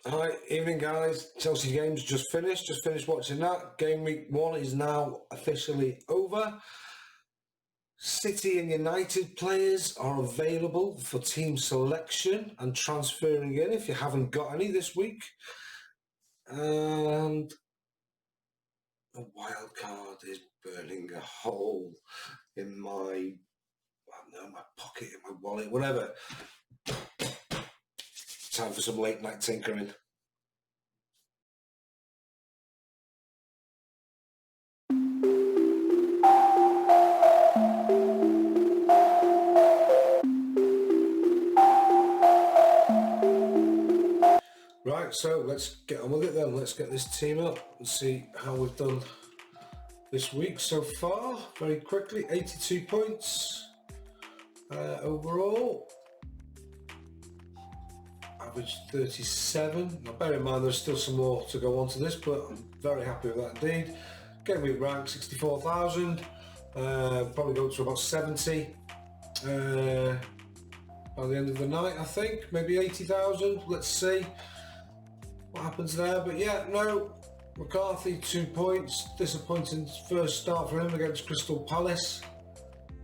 Hi, evening guys. Chelsea games just finished watching that. Game week 1 is now officially over. City and United players are available for team selection and transferring in if you haven't got any this week. And the wild card is burning a hole in my pocket, in my wallet, whatever. Time for some late night tinkering. Right, so let's get on with it then. Let's get this team up and see how we've done this week so far. Very quickly, 82 points overall. Average 37. Now bear in mind there's still some more to go on to this, but I'm very happy with that indeed. Game week rank 64,000. Probably go to about 70 by the end of the night, I think. Maybe 80,000. Let's see what happens there. But yeah, no, McCarthy 2 points. Disappointing first start for him against Crystal Palace.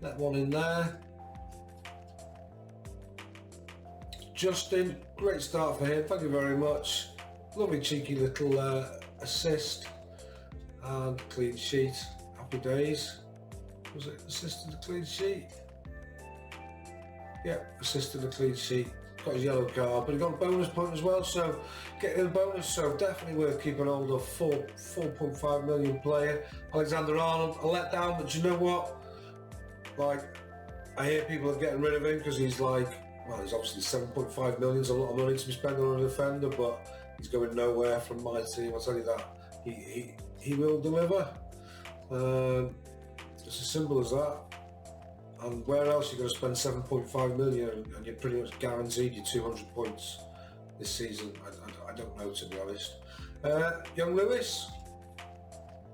That one in there. Justin, great start for him. Thank you very much. Lovely cheeky little assist and clean sheet. Happy days. Was it assist and a clean sheet? Yeah, assist and a clean sheet. Got his yellow card, but he got a bonus point as well, so getting a bonus, so definitely worth keeping hold of. 4.5 million player. Alexander Arnold, a letdown, but you know what? Like, I hear people are getting rid of him because he's like, well, he's obviously 7.5 million, is a lot of money to be spent on a defender, but he's going nowhere from my team, I'll tell you that. He will deliver. It's as simple as that. And where else are you going to spend 7.5 million and you're pretty much guaranteed your 200 points this season? I don't know, to be honest. Young Lewis,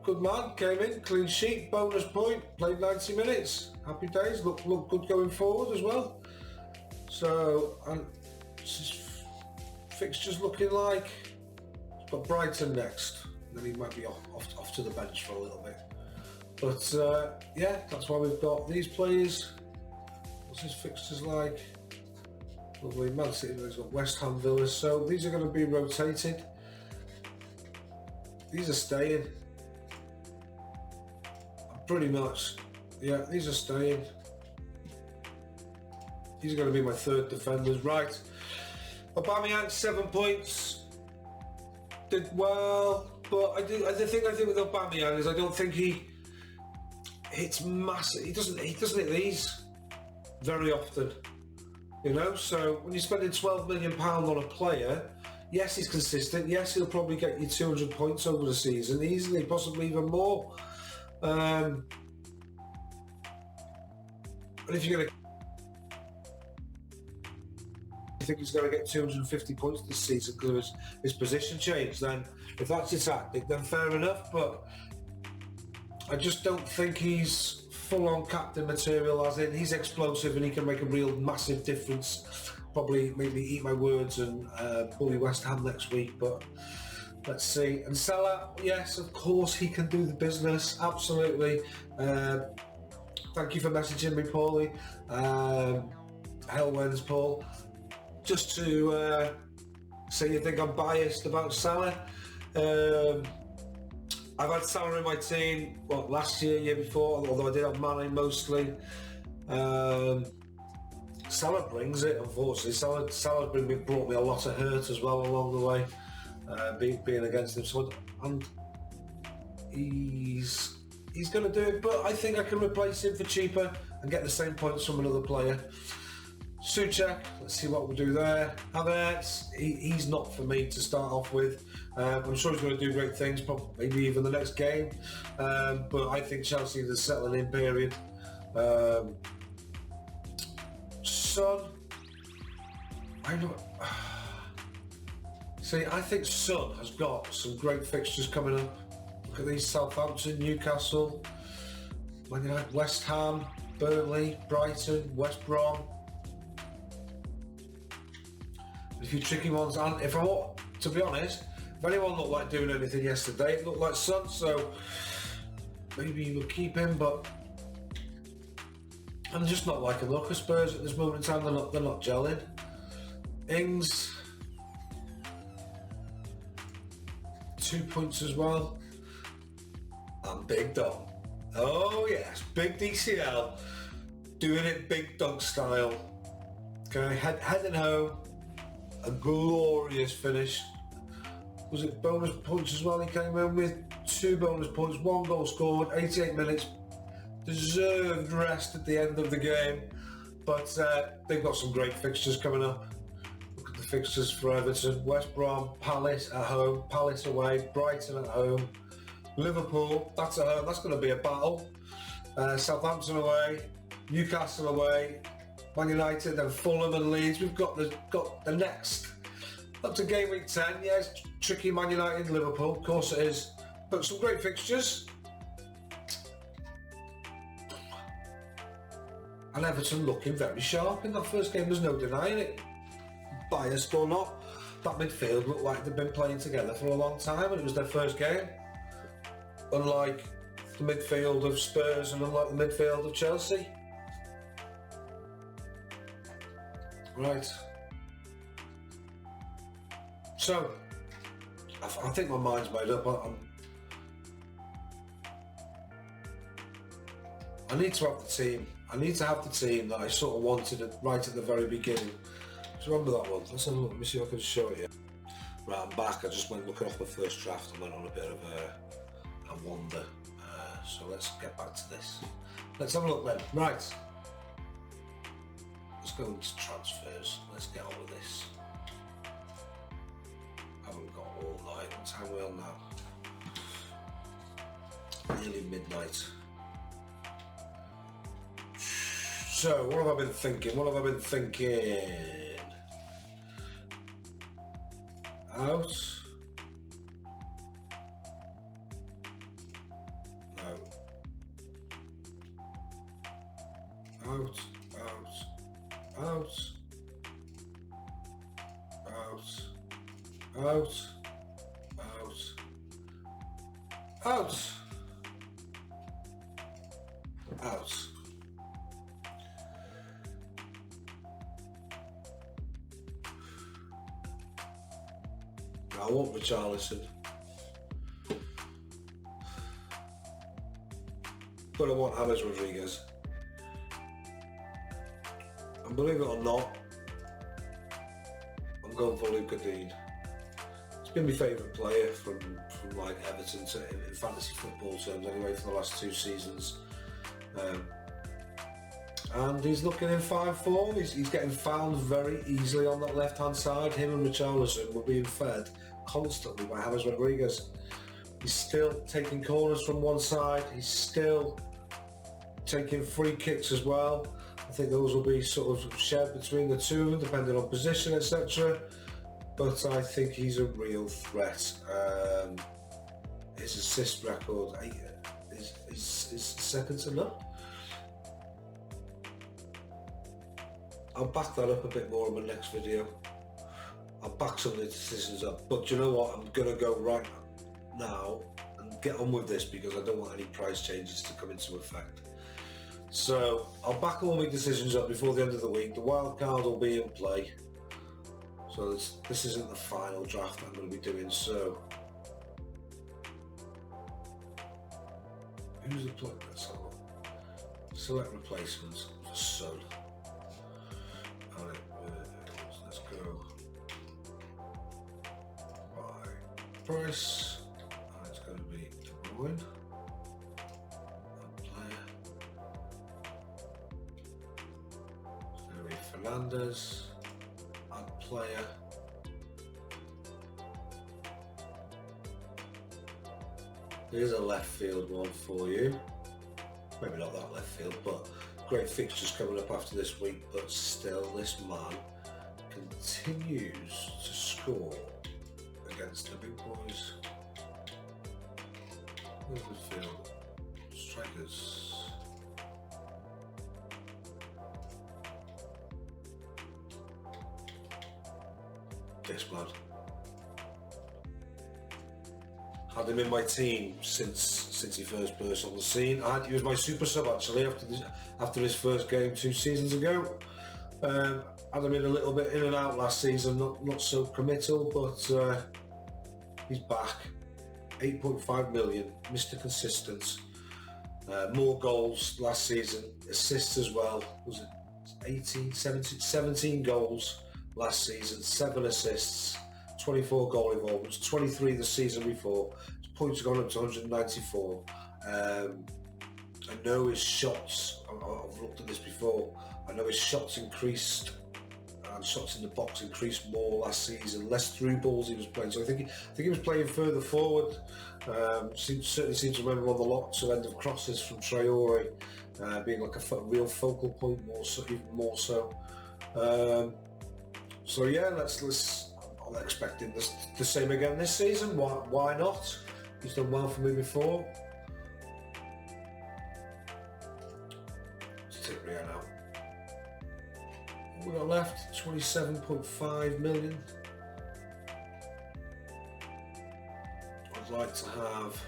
good man, came in, clean sheet, bonus point, played 90 minutes. Happy days, look good going forward as well. So, and fixtures looking like he's got Brighton next. Then he might be off to the bench for a little bit. But yeah, that's why we've got these players. What's his fixtures like? Lovely. Man City, he's got West Ham, Villa. So these are going to be rotated. These are staying. Pretty much. Yeah, these are staying. These are going to be my third defenders. Right. Aubameyang, 7 points. Did well, but the thing I think with Aubameyang is I don't think he hits massive. He doesn't hit these very often, you know. So when you're spending £12 million on a player, yes, he's consistent. Yes, he'll probably get you 200 points over the season easily, possibly even more. And if you're going to, I think he's going to get 250 points this season because of his position change. Then, if that's your tactic, then fair enough. But I just don't think he's full-on captain material, as in he's explosive and he can make a real massive difference. Probably maybe eat my words and bully West Ham next week, but let's see. And Salah, yes, of course he can do the business, absolutely. Thank you for messaging me, Paulie. Hellwens, Paul. Just to say you think I'm biased about Salah. I've had Salah in my team, last year before, although I did have Mane mostly. Salah brings it, unfortunately. Salah brought me a lot of hurt as well along the way, being against him. So, and he's going to do it, but I think I can replace him for cheaper and get the same points from another player. Souček, let's see what we'll do there. Havertz, he's not for me to start off with. I'm sure he's going to do great things, probably maybe even the next game. But I think Chelsea is a settling in period. Son, I think Son has got some great fixtures coming up. Look at these: Southampton, Newcastle, Man United, West Ham, Burnley, Brighton, West Brom. A few tricky ones, and if to be honest, if anyone looked like doing anything yesterday, it looked like Son, so maybe you would keep him, but I'm just not liking the look of Spurs at this moment in time. They're not gelling. Ings, 2 points as well. And Big Dog. Oh yes, Big DCL, doing it Big Dog style. Okay, heading home, a glorious finish. Was it bonus points as well? He came in with 2 bonus points, 1 goal scored, 88 minutes. Deserved rest at the end of the game, but they've got some great fixtures coming up. Look at the fixtures for Everton: West Brom, Palace at home, Palace away, Brighton at home, Liverpool, that's at home, that's going to be a battle. Southampton away, Newcastle away, Man United, then Fulham and Leeds. We've got the next up to game week 10. Yeah, it's tricky. Man United, Liverpool, of course it is, but some great fixtures. And Everton looking very sharp in that first game, there's no denying it. Biased or not, that midfield looked like they've been playing together for a long time, and it was their first game. Unlike the midfield of Spurs and unlike the midfield of Chelsea. Right. So, I think my mind's made up. I need to have the team. I need to have the team that I sort of wanted right at the very beginning. Do you remember that one? Let's have a look. Let me see if I can show it you. Right, I'm back. I just went looking off the first draft and went on a bit of a wander. So let's get back to this. Let's have a look then. Right. Let's go into transfers. Let's get on with this. Haven't got all night. What time are we on now? Nearly midnight. So, what have I been thinking? Out. No. Out. I want Richarlison, but I want James Rodriguez. And believe it or not, I'm going for Luca Dean. He's been my favourite player from like Everton in fantasy football terms anyway for the last 2 seasons. And he's looking in fine form. He's getting found very easily on that left hand side. Him and Richarlison were being fed constantly by James Rodriguez. He's still taking corners from one side. He's still taking free kicks as well. I think those will be sort of shared between the two of them, depending on position, etc. But I think he's a real threat. His assist record is second to none. I'll back that up a bit more in my next video. I'll back some of the decisions up. But do you know what? I'm going to go right now and get on with this because I don't want any price changes to come into effect. So I'll back all my decisions up before the end of the week. The wild card will be in play. So this isn't the final draft I'm going to be doing. So who's the player? Let's have a look. Select replacements for Son. Alright, let's go by price. And it's going to be De Bruyne. Fernandez, add player. Here's a left field one for you. Maybe not that left field, but great fixtures coming up after this week. But still, this man continues to score against the big boys. Where's the field? Strikers. This blood. had him in my team since he first burst on the scene. He was my super sub actually after his first game 2 seasons ago. Had him in a little bit in and out last season, not so committal, but he's back. 8.5 million, Mr. Consistent. More goals last season, assists as well. Was it 17 goals last season, 7 assists, 24 goal involvements, 23 the season before. His points have gone up to 194. I know his shots, I've looked at this before, I know his shots increased and shots in the box increased more last season, less through balls he was playing, so I think he was playing further forward. Certainly seems to remember on the lots of end of crosses from Traore, being like a real focal point, even more so. So yeah, I'm expecting the same again this season. Why not? He's done well for me before. Let's take Rio now. What we got left? 27.5 million. I'd like to have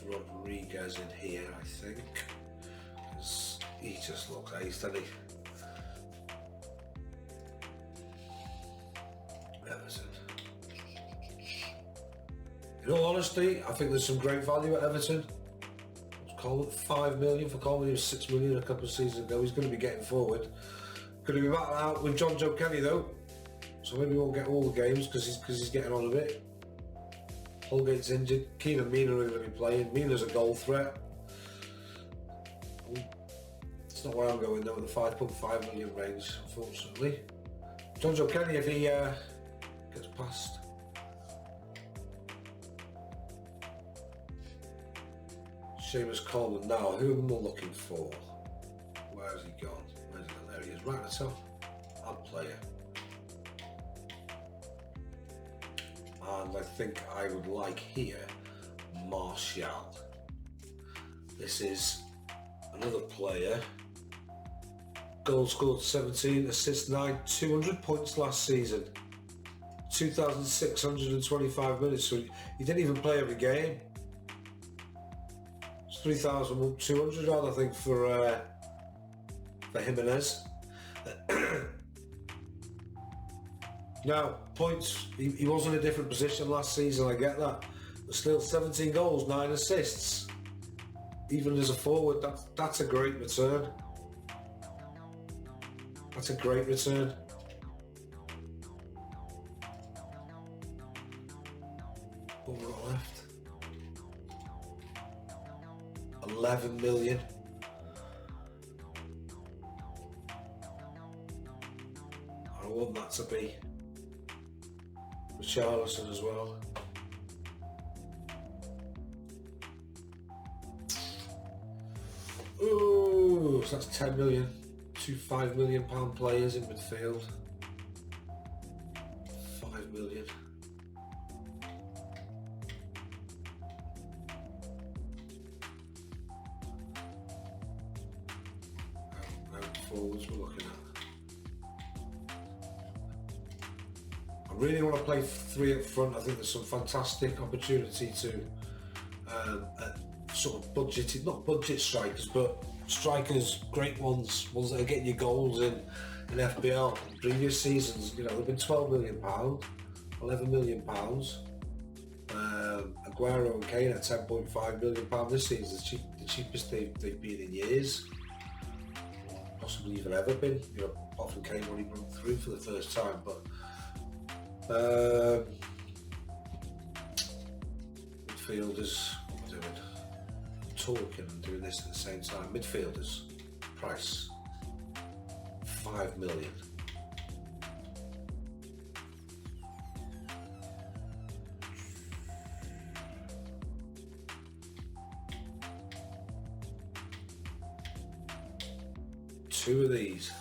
Rodriguez in here, I think, because he just looks ace, doesn't he? Everton. In all honesty, I think there's some great value at Everton. Coleman, 5 million for Coleman. He was 6 million a couple of seasons ago. He's going to be getting forward. Going to be battling out with John Joe Kelly though, so maybe he won't get all the games because he's getting on a bit. Holgate's injured. Keane and Mina are going to be playing. Mina's a goal threat. It's not where I'm going though, with the 5.5 million range, unfortunately. John Joe Kelly, if he gets past. Seamus Coleman. Now, who am I looking for? Where has he gone? Where's he gone? There he is, right at the top. Add player. And I think I would like here Martial. This is another player. Goals scored 17, assists 9, 200 points last season. 2,625 minutes, so he didn't even play every game. It's 3,200 odd, I think, for Jimenez. Now, points, he was in a different position last season, I get that. But still, 17 goals, 9 assists. Even as a forward, that's a great return. That's a great return. What have we got left? 11 million. I want that to be Richarlison as well. Ooh, so that's 10 million. 2 £5 million players in midfield. 5 million. How forwards we're looking at. I really want to play 3 up front. I think there's some fantastic opportunity to sort of budgeted, not budget strikers, but strikers, great ones that are getting you goals in FPL. In previous seasons, you know, they've been £12 million, £11 million. Aguero and Kane at £10.5 million this season, the cheapest they've been in years, possibly even ever been. You know, apart from Kane when he broke through for the first time, but midfielders, what am I doing? Talking and doing this at the same time. Midfielders, price 5 million. Two of these.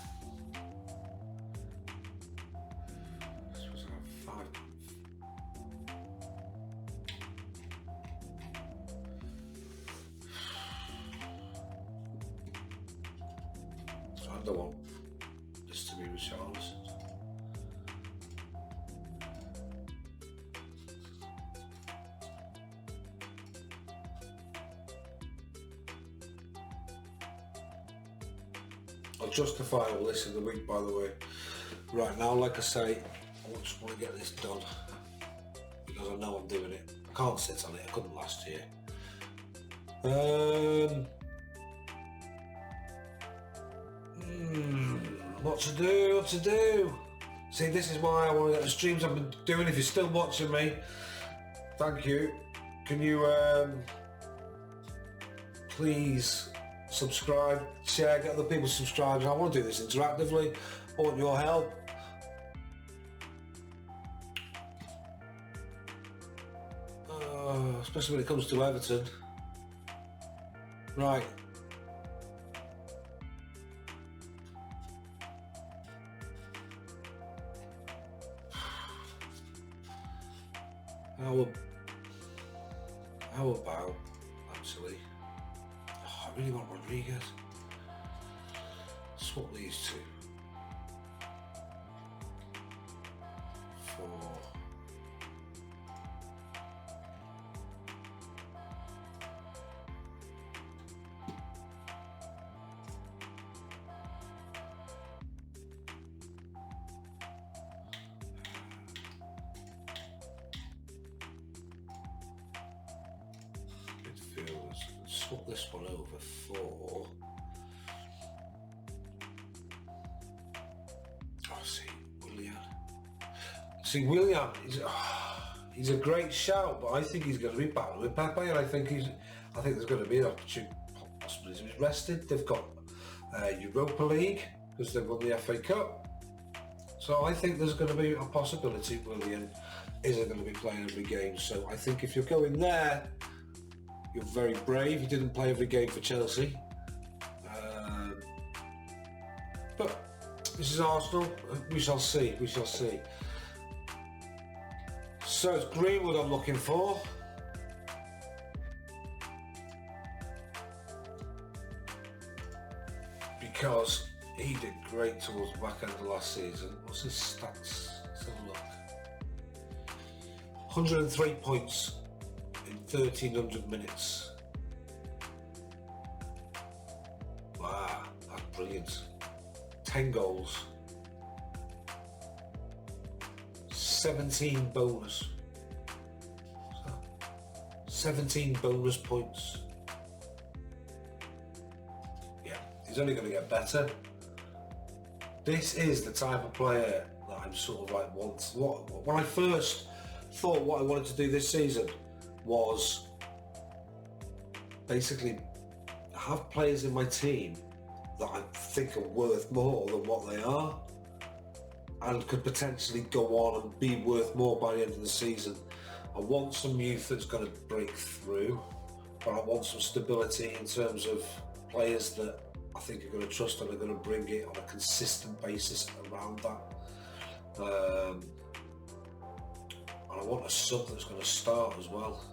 I don't want this to be Richarlison. I'll justify all this in the week, by the way. Right now, like I say, I just want to get this done because I know I'm doing it. I can't sit on it, I couldn't last year. What to do? See, this is why I want to get the streams I've been doing. If you're still watching me, thank you. Can you please subscribe, share, get other people subscribed? I want to do this interactively. I want your help. Especially when it comes to Everton. Right. How about, actually, I really want Rodriguez. Swap these two for midfielders. Swap this one over for Willian. He's a great shout, but I think he's going to be battling with Pepe, and I think there's going to be an opportunity. Possibly he's rested. They've got Europa League because they've won the FA Cup, so I think there's going to be a possibility Willian isn't going to be playing every game. So I think if you're going there, you're very brave. He didn't play every game for Chelsea, but this is Arsenal. We shall see. So it's Greenwood I'm looking for. Because he did great towards the back end of last season. What's his stats? Let's have a look. 103 points in 1,300 minutes. Wow, that's brilliant. 10 goals. 17 bonus. 17 bonus points. Yeah, he's only going to get better. This is the type of player that I'm sort of like when I first thought what I wanted to do this season was basically have players in my team that I think are worth more than what they are, and could potentially go on and be worth more by the end of the season. I want some youth that's going to break through, but I want some stability in terms of players that I think are going to trust and are going to bring it on a consistent basis around that. And I want a sub that's going to start as well.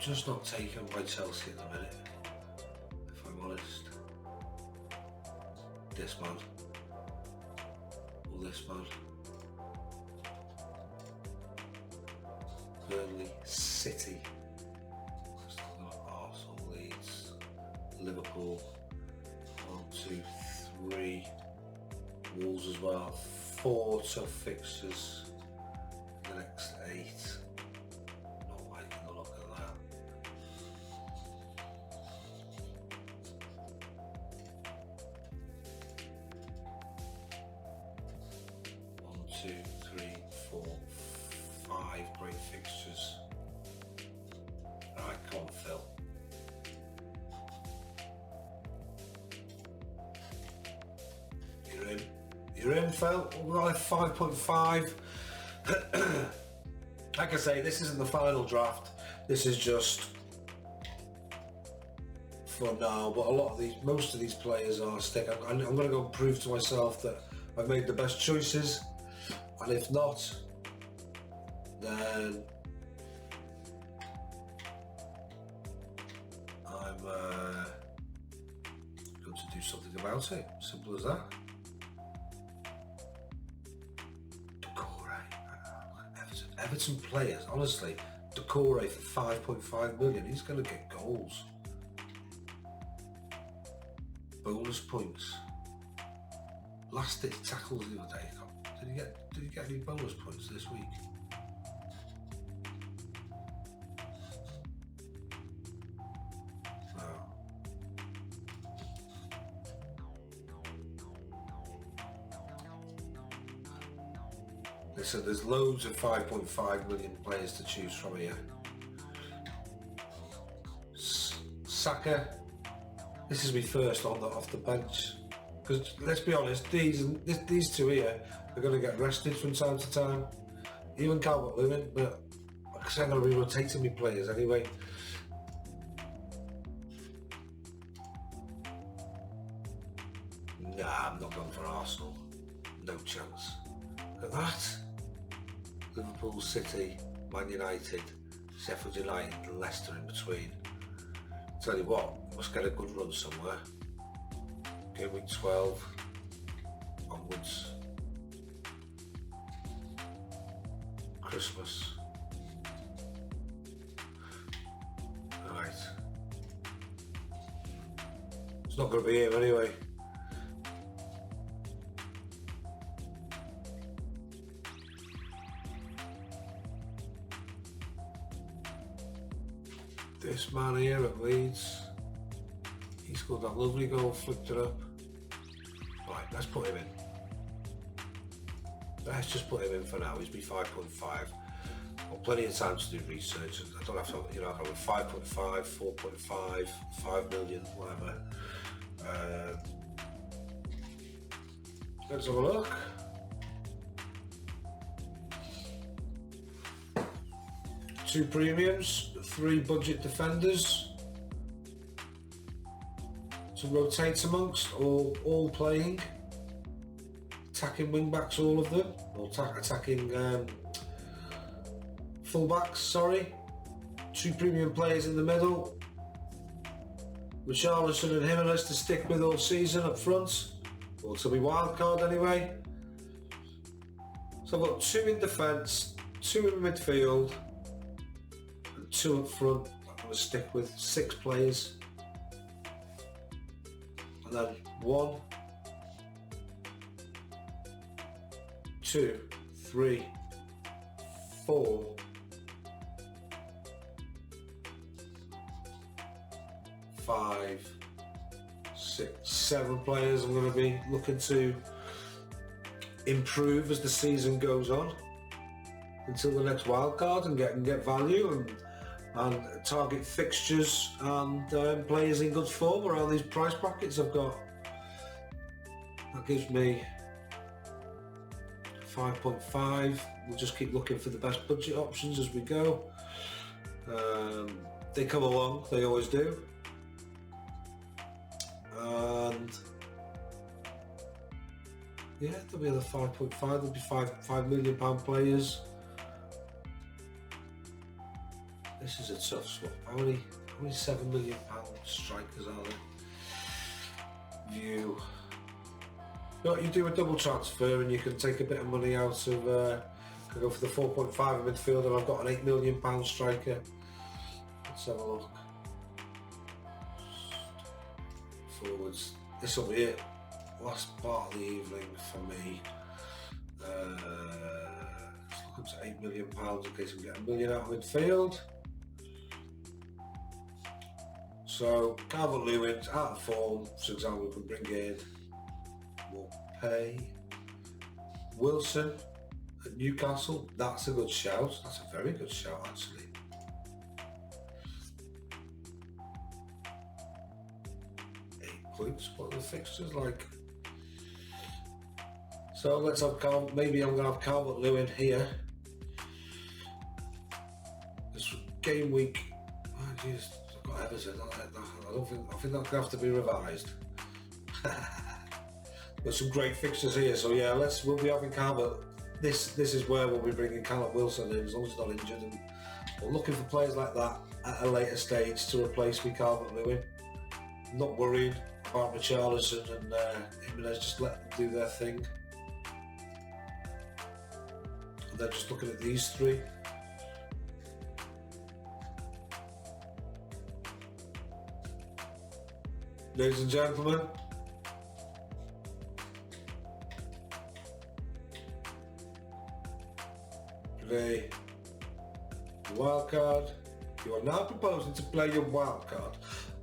Just not taken by Chelsea at the minute, if I'm honest. This man, or this man. Burnley, City, Arsenal, Leeds, Liverpool, 1, 2, 3, Wolves as well. 4 tough fixtures in the next 8. Great fixtures. Right, come on, Phil. You're in, Phil. We're like 5.5. Like I say, this isn't the final draft. This is just for now, but most of these players are stick. I'm going to go and prove to myself that I've made the best choices, and if not, then I'm going to do something about it. Simple as that. Everton players, honestly, Decore for 5.5 million, he's going to get goals. Bonus points. Last ditch tackles the other day. Did he get any bonus points this week? No. Listen, there's loads of 5.5 million players to choose from here. Saka, this is my first off the bench. Because let's be honest, these two here are going to get rested from time to time. Even Calvert-Lewin, but because I'm going to be rotating my players anyway. Nah, I'm not going for Arsenal. No chance. Look at that. Liverpool, City, Man United, Sheffield United, and Leicester in between. Tell you what, must get a good run somewhere. Game week 12 onwards. Christmas. Alright. It's not going to be him anyway. This man here at Leeds, he scored that lovely goal, flicked it up. Right, let's put him in. Let's just put him in for now. He's be 5.5. Got plenty of time to do research. I don't have to, I can have 5.5, 4.5, 5 million, whatever. Let's have a look. Two premiums, 3 budget defenders to rotate amongst, all playing. Attacking wing backs, all of them, or attacking full backs, sorry. 2 premium players in the middle. Richarlison and Jimenez to stick with all season up front, or to be wildcard anyway. So I've got 2 in defence, 2 in midfield, 2 up front. I'm going to stick with 6 players, and then 1, 2, 3, 4, 5, 6, 7 players I'm going to be looking to improve as the season goes on until the next wildcard, and get value and target fixtures and players in good form around these price brackets I've got. That gives me 5.5. We'll just keep looking for the best budget options as we go. They come along, they always do. And yeah, there'll be another 5.5. There'll be £5 million players. This is a tough swap. How many £7 million strikers are there? View. You do a double transfer and you can take a bit of money out of. Can go for the 4.5 in midfield, and I've got an £8 million striker. Let's have a look. Forwards. This will be it. Last part of the evening for me. Let's look up to £8 million in case we get $1 million out of midfield. So Calvert-Lewin's out of form, for example, we can bring in. We'll pay. Wilson at Newcastle. That's a good shout. That's a very good shout, actually. Points. What are the fixtures like? So let's have maybe I'm going to have Calvert-Lewin here. This game week. Oh, geez, I've got Everton. I think that's gonna have to be revised. There's some great fixtures here, so yeah, we'll be having Calvert. This is where we'll be bringing Callum Wilson in, as long as he's not injured, and we're looking for players like that at a later stage to replace me, Calvert-Lewin. Not worried about Richarlison and Jimenez, just let them do their thing. And then just looking at these three. Ladies and gentlemen, today, wildcard. You are now proposing to play your wildcard.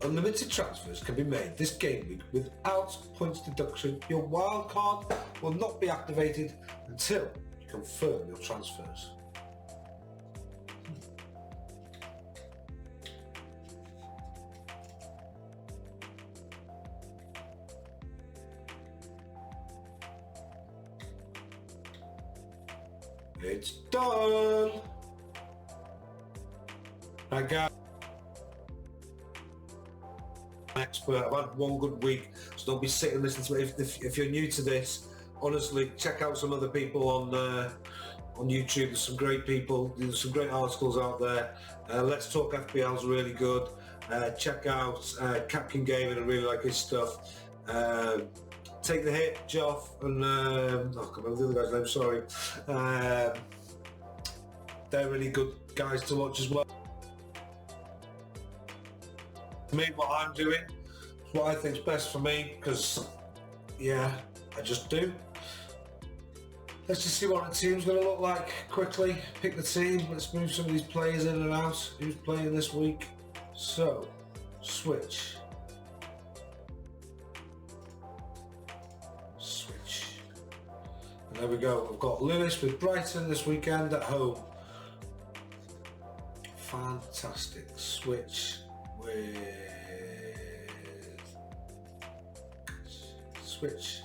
Unlimited transfers can be made this game week without points deduction. Your wildcard will not be activated until you confirm your transfers. It's done! Right, guys. Expert. I've had one good week, so don't be sitting listening to it. If you're new to this, honestly, check out some other people on YouTube. There's some great people. There's some great articles out there. Let's Talk FPL is really good. Check out Captain Gaming. I really like his stuff. Take the Hit, Joff, and I can't remember the other guy's name. Sorry. They're really good guys to watch as well. For me, what I'm doing, it's what I think's best for me, because yeah, I just do. Let's just see what the team's going to look like quickly. Pick the team. Let's move some of these players in and out. Who's playing this week? So, switch. And there we go. We've got Lewis with Brighton this weekend at home. Fantastic. Switch with switch.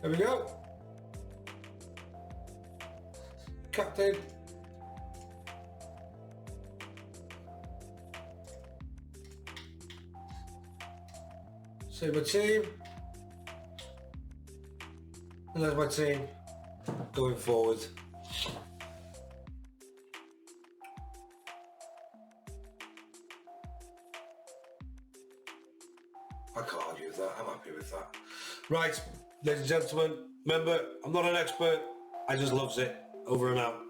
There we go. Captain. Save my team. And there's my team going forward. I can't argue with that. I'm happy with that. Right, ladies and gentlemen, remember, I'm not an expert. I just loves it. Over and out.